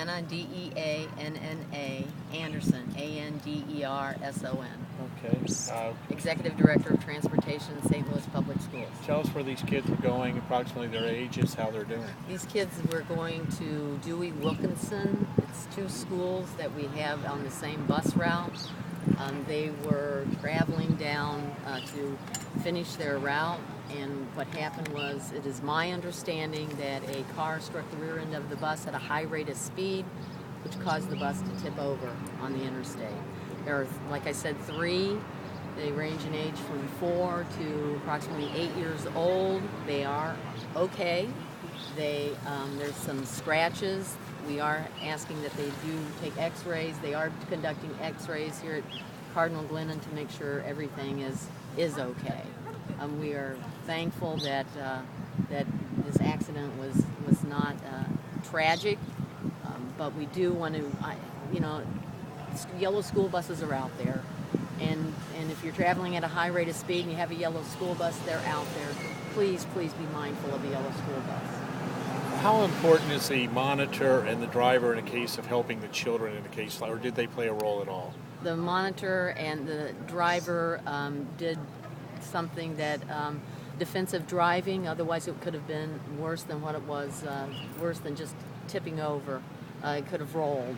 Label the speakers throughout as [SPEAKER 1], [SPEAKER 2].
[SPEAKER 1] Deanna, Deanna Anderson, Anderson.
[SPEAKER 2] Okay.
[SPEAKER 1] Executive Director of Transportation, St. Louis Public Schools.
[SPEAKER 2] Tell us where these kids are going, approximately their ages, how they're doing.
[SPEAKER 1] These kids were going to Dewey Wilkinson. It's two schools that we have on the same bus route. They were traveling down to finish their route, and what happened was, it is my understanding that a car struck the rear end of the bus at a high rate of speed, which caused the bus to tip over on the interstate. There are, like I said, three. They range in age from 4 to approximately 8 years old. They are okay. There's some scratches. We are asking that they do take x-rays. They are conducting x-rays here at Cardinal Glennon to make sure everything is okay. We are thankful that this accident was not tragic, but we do want to, yellow school buses are out there, and if you're traveling at a high rate of speed and you have a yellow school bus, they're out there. Please be mindful of the yellow school bus.
[SPEAKER 2] How important is the monitor and the driver in a case of helping the children in a case, or did they play a role at all?
[SPEAKER 1] The monitor and the driver did something that defensive driving, otherwise it could have been worse than what it was, worse than just tipping over. It could have rolled.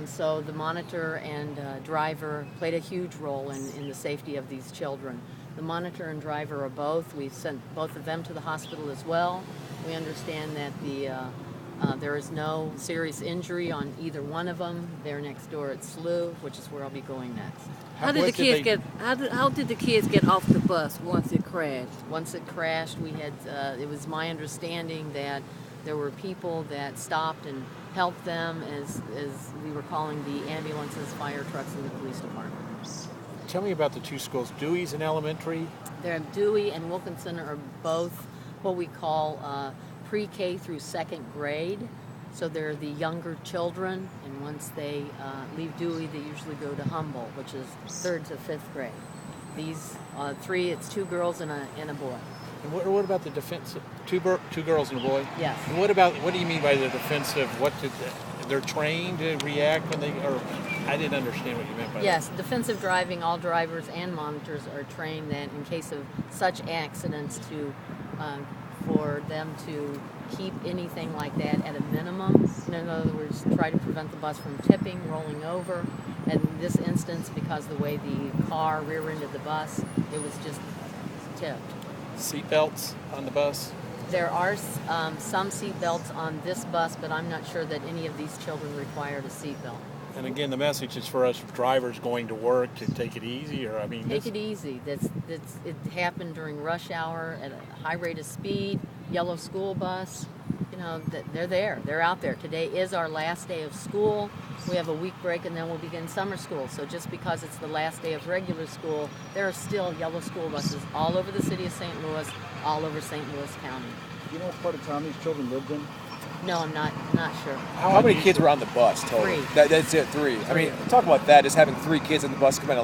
[SPEAKER 1] So the monitor and driver played a huge role in the safety of these children. The monitor and driver are both. We've sent both of them to the hospital as well. We understand that there is no serious injury on either one of them. They're next door at SLU, which is where I'll be going next.
[SPEAKER 3] How did the kids get off the bus once it crashed?
[SPEAKER 1] Once it crashed, we had. It was my understanding that there were people that stopped and helped them as we were calling the ambulances, fire trucks, and the police department.
[SPEAKER 2] Tell me about the two schools. Dewey's an elementary.
[SPEAKER 1] Dewey and Wilkinson are both what we call pre-K through second grade. So they're the younger children, and once they leave Dewey, they usually go to Humboldt, which is 3rd to 5th grade. These three, it's 2 girls and a boy.
[SPEAKER 2] And what about the defensive? Two girls and a boy?
[SPEAKER 1] Yes.
[SPEAKER 2] And what do you mean by the defensive? They're trained to react when or I didn't understand what you meant by that.
[SPEAKER 1] Yes, defensive driving, all drivers and monitors are trained that in case of such accidents for them to keep anything like that at a minimum. In other words, try to prevent the bus from tipping, rolling over. And in this instance, because of the way the car rear-ended the bus, it was just tipped.
[SPEAKER 2] Seat belts on the bus?
[SPEAKER 1] There are some seat belts on this bus, but I'm not sure that any of these children required a seat belt.
[SPEAKER 2] And again, the message is for us drivers going to work to take it easy,
[SPEAKER 1] take it easy. It happened during rush hour at a high rate of speed. Yellow school bus. They're out there. Today is our last day of school. We have a week break and then we'll begin summer school. So just because it's the last day of regular school, there are still yellow school buses all over the city of St. Louis, all over St. Louis County.
[SPEAKER 4] Do you know what part of town these children lived in?
[SPEAKER 1] No, I'm not sure.
[SPEAKER 5] How many kids were on the bus total?
[SPEAKER 1] 3.
[SPEAKER 5] That's it, 3. I mean, talk about that, just having 3 kids on the bus come in